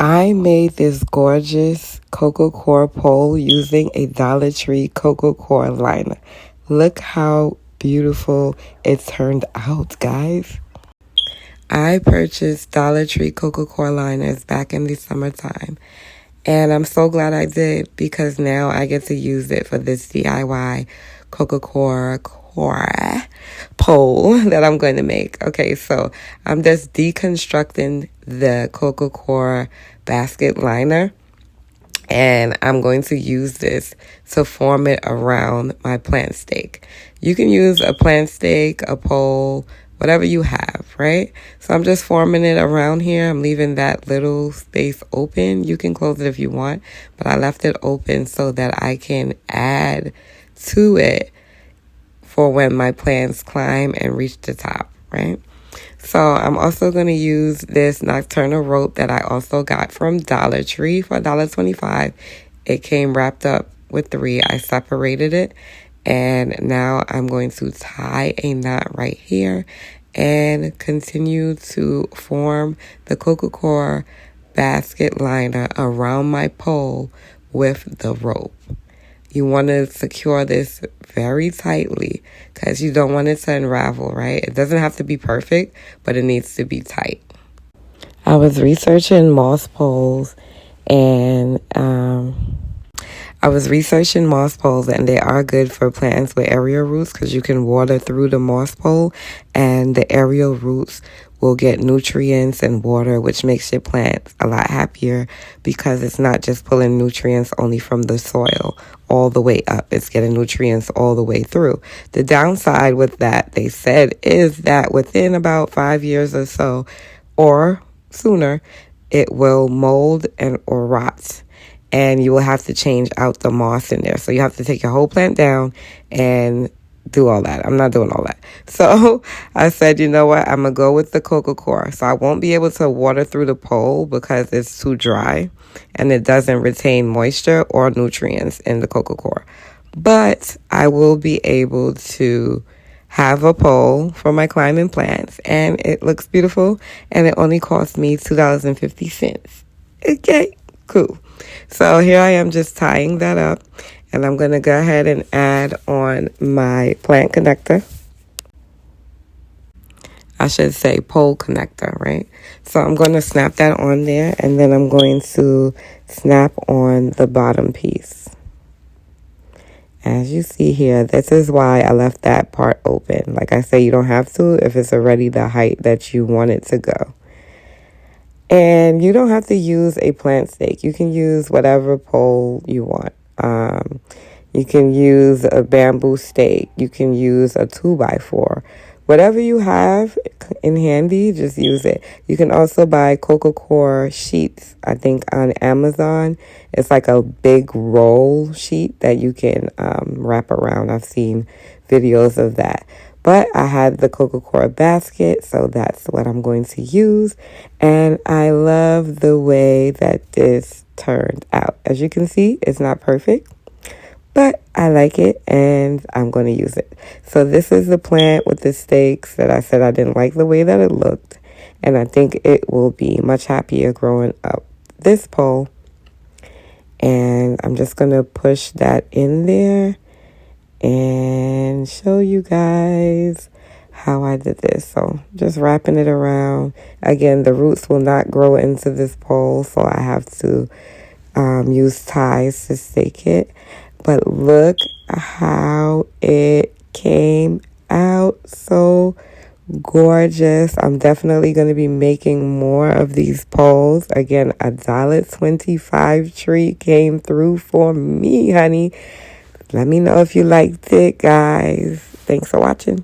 I made this gorgeous coco coir pole using a Dollar Tree coco coir liner. Look how beautiful it turned out, guys. I purchased Dollar Tree coco coir liners back in the summertime. And I'm so glad I did because now I get to use it for this DIY coco coir pole that I'm going to make. Okay, so I'm just deconstructing the coco coir basket liner, and I'm going to use this to form it around my plant stake. You can use a plant stake, a pole, whatever you have, right? So I'm just forming it around here. I'm leaving that little space open. You can close it if you want, but I left it open so that I can add to it for when my plants climb and reach the top, right? So I'm also going to use this nocturnal rope that I also got from Dollar Tree for $1.25. It came wrapped up with 3. I separated it. And now I'm going to tie a knot right here and continue to form the coco coir basket liner around my pole with the rope. You want to secure this very tightly because you don't want it to unravel, right? It doesn't have to be perfect, but it needs to be tight. I was researching moss poles and they are good for plants with aerial roots because you can water through the moss pole and the aerial roots will get nutrients and water, which makes your plants a lot happier because it's not just pulling nutrients only from the soil all the way up. It's getting nutrients all the way through. The downside with that, they said, is that within about 5 years or so, or sooner, it will mold or rot. And you will have to change out the moss in there. So you have to take your whole plant down and do all that. I'm not doing all that. So I said, you know what? I'm going to go with the coco coir. So I won't be able to water through the pole because it's too dry and it doesn't retain moisture or nutrients in the coco coir. But I will be able to have a pole for my climbing plants and it looks beautiful and it only cost me $2.50. Okay, cool. So here I am just tying that up, and I'm going to go ahead and add on my plant connector. I should say pole connector, right? So I'm going to snap that on there, and then I'm going to snap on the bottom piece. As you see here, this is why I left that part open. Like I say, you don't have to if it's already the height that you want it to go. And you don't have to use a plant stake. You can use whatever pole you want. You can use a bamboo stake. You can use a 2x4. Whatever you have in handy, just use it. You can also buy coco coir sheets, I think, on Amazon. It's like a big roll sheet that you can wrap around. I've seen videos of that. But I had the coco coir basket, so that's what I'm going to use. And I love the way that this turned out. As you can see, it's not perfect, but I like it and I'm going to use it. So this is the plant with the stakes that I said I didn't like the way that it looked. And I think it will be much happier growing up this pole. And I'm just going to push that in there and show you guys how I did this. So just wrapping it around. Again, the roots will not grow into this pole, so I have to use ties to stake it. But look how it came out. So gorgeous. I'm definitely going to be making more of these poles. Again, $1.25 treat came through for me, honey. Let me know if you liked it, guys. Thanks for watching.